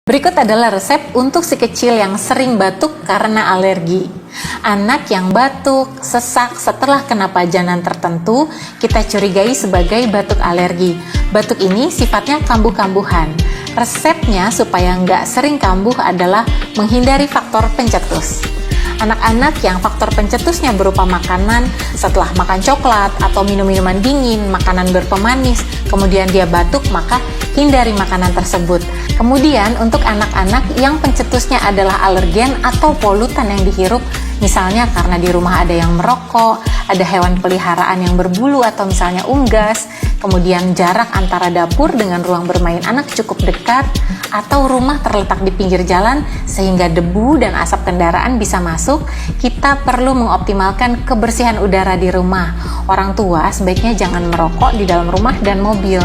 Berikut adalah resep untuk si kecil yang sering batuk karena alergi. Anak yang batuk, sesak setelah kena pajanan tertentu, kita curigai sebagai batuk alergi. Batuk ini sifatnya kambuh-kambuhan. Resepnya supaya nggak sering kambuh adalah menghindari faktor pencetus. Anak-anak yang faktor pencetusnya berupa makanan setelah makan coklat atau minum minuman dingin, makanan berpemanis, kemudian dia batuk, maka hindari makanan tersebut. Kemudian untuk anak-anak yang pencetusnya adalah alergen atau polutan yang dihirup, misalnya karena di rumah ada yang merokok, ada hewan peliharaan yang berbulu atau misalnya unggas, kemudian jarak antara dapur dengan ruang bermain anak cukup dekat, atau rumah terletak di pinggir jalan sehingga debu dan asap kendaraan bisa masuk, kita perlu mengoptimalkan kebersihan udara di rumah. Orang tua sebaiknya jangan merokok di dalam rumah dan mobil.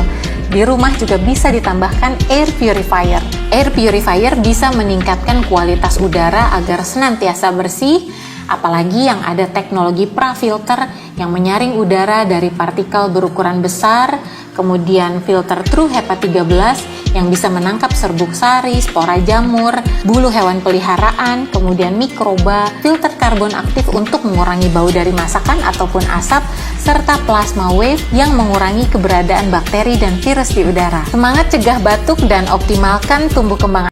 Di rumah juga bisa ditambahkan air purifier. Air purifier bisa meningkatkan kualitas udara agar senantiasa bersih, apalagi yang ada teknologi pra-filter yang menyaring udara dari partikel berukuran besar, kemudian filter True HEPA 13 yang bisa menangkap serbuk sari, spora jamur, bulu hewan peliharaan, kemudian mikroba, filter karbon aktif untuk mengurangi bau dari masakan ataupun asap, serta plasma wave yang mengurangi keberadaan bakteri dan virus di udara. Semangat cegah batuk dan optimalkan tumbuh kembang